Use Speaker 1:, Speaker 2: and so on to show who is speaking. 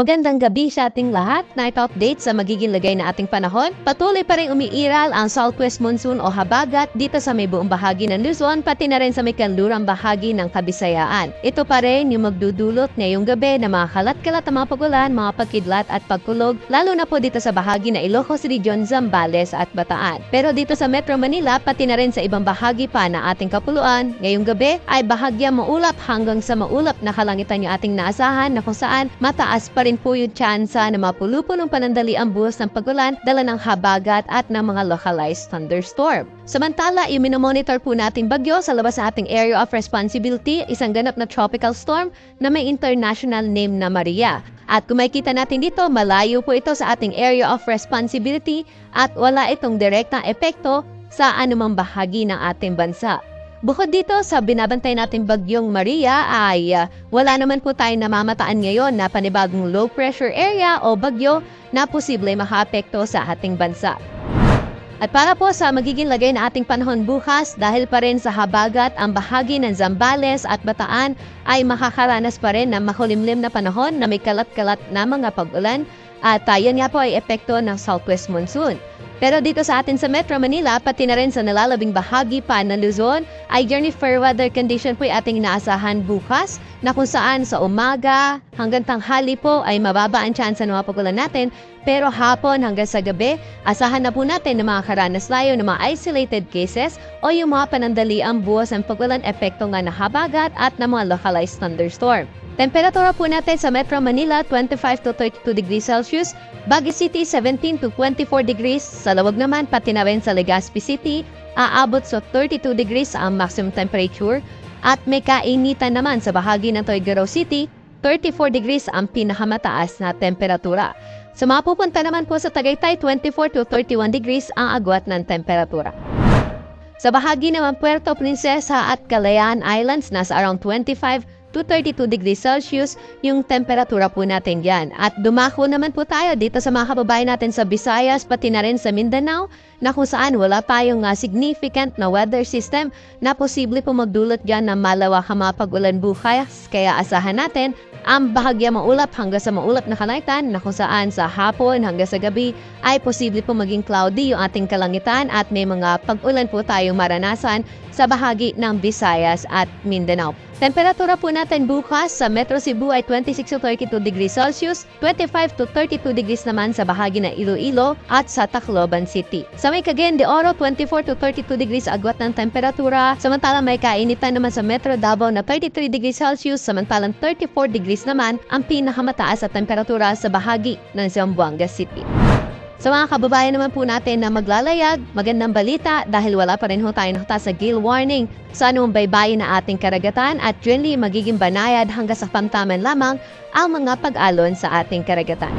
Speaker 1: Magandang gabi sa ating lahat. Night update sa magiging lagay na ating panahon. Patuloy pa rin umiiral ang southwest monsoon o habagat dito sa may buong bahagi ng Luzon, pati na rin sa may kanlurang bahagi ng Kabisayaan. Ito pa rin yung magdudulot ngayong gabi na mga kalat-kalat na mga pagulan, mga pagkidlat at pagkulog, lalo na po dito sa bahagi na Ilocos Region, Zambales at Bataan. Pero dito sa Metro Manila, pati na rin sa ibang bahagi pa na ating kapuluan, ngayong gabi ay bahagyang maulap hanggang sa maulap na kalangitan yung ating naasahan na kung saan mataas pa rin po yung tsansa na mapulupulong panandali ang buhos ng pagulan, dala ng habagat at ng mga localized thunderstorm. Samantala, yung minomonitor po nating bagyo sa labas sa ating area of responsibility, isang ganap na tropical storm na may international name na Maria. At kung makikita natin dito, malayo po ito sa ating area of responsibility at wala itong direktang epekto sa anumang bahagi ng ating bansa. Bukod dito sa binabantay nating bagyong Maria ay wala naman po tayong namamataan ngayon na panibagong low pressure area o bagyo na posible makaapekto sa ating bansa. At para po sa magiging lagay na ating panahon bukas, dahil pa rin sa habagat ang bahagi ng Zambales at Bataan ay makakaranas pa rin ng makulimlim na panahon na may kalat-kalat na mga pag-ulan at yan nga po ay epekto ng southwest monsoon. Pero dito sa atin sa Metro Manila, pati na rin sa nalalabing bahagi pa ng Luzon, ay journey fair weather condition po yung ating inaasahan bukas na kung saan sa umaga hanggang tanghali po ay mababa ang tsansa ng mga pagulan natin. Pero hapon hanggang sa gabi, asahan na po natin ng mga karanas layo ng mga isolated cases o yung mga panandaliang buwas ng pagulan epekto nga na habagat at ng mga localized thunderstorm. Temperatura po natin sa Metro Manila, 25 to 32 degrees Celsius. Baguio City, 17 to 24 degrees. Sa lawag naman, pati na rin sa Legazpi City, aabot sa 32 degrees ang maximum temperature. At may kainitan naman sa bahagi ng Tuguegarao City, 34 degrees ang pinakamataas na temperatura. Sa mga pupunta naman po sa Tagaytay, 24 to 31 degrees ang agwat ng temperatura. Sa bahagi naman Puerto Princesa at Kalayaan Islands, nasa around 25 to 32 degrees Celsius yung temperatura po natin yan. At dumako naman po tayo dito sa mga kababayan natin sa Visayas, pati na rin sa Mindanao, na kung saan wala tayong significant na weather system na posible po magdulot dyan ng malawakang mga pag-ulan bukas. Kaya asahan natin ang bahagya maulap hanggang sa maulap na kalangitan na kung saan sa hapon hanggang sa gabi ay posible po maging cloudy yung ating kalangitan at may mga pag-ulan po tayong maranasan sa bahagi ng Visayas at Mindanao. Temperatura po natin bukas sa Metro Cebu ay 26 to 32 degrees Celsius, 25 to 32 degrees naman sa bahagi ng Iloilo at sa Tacloban City. Sa may Cagayan de Oro, 24 to 32 degrees agwat ng temperatura, samantalang may kainitan naman sa Metro Davao na 33 degrees Celsius, samantalang 34 degrees naman ang pinakamataas at temperatura sa bahagi ng Zamboanga City. Sa mga kababayan naman po natin na maglalayag, magandang balita dahil wala pa rin ho tayo nakita sa gale warning sa anumang baybayin na ating karagatan at generally magiging banayad hanggang sa pamtaman lamang ang mga pag-alon sa ating karagatan.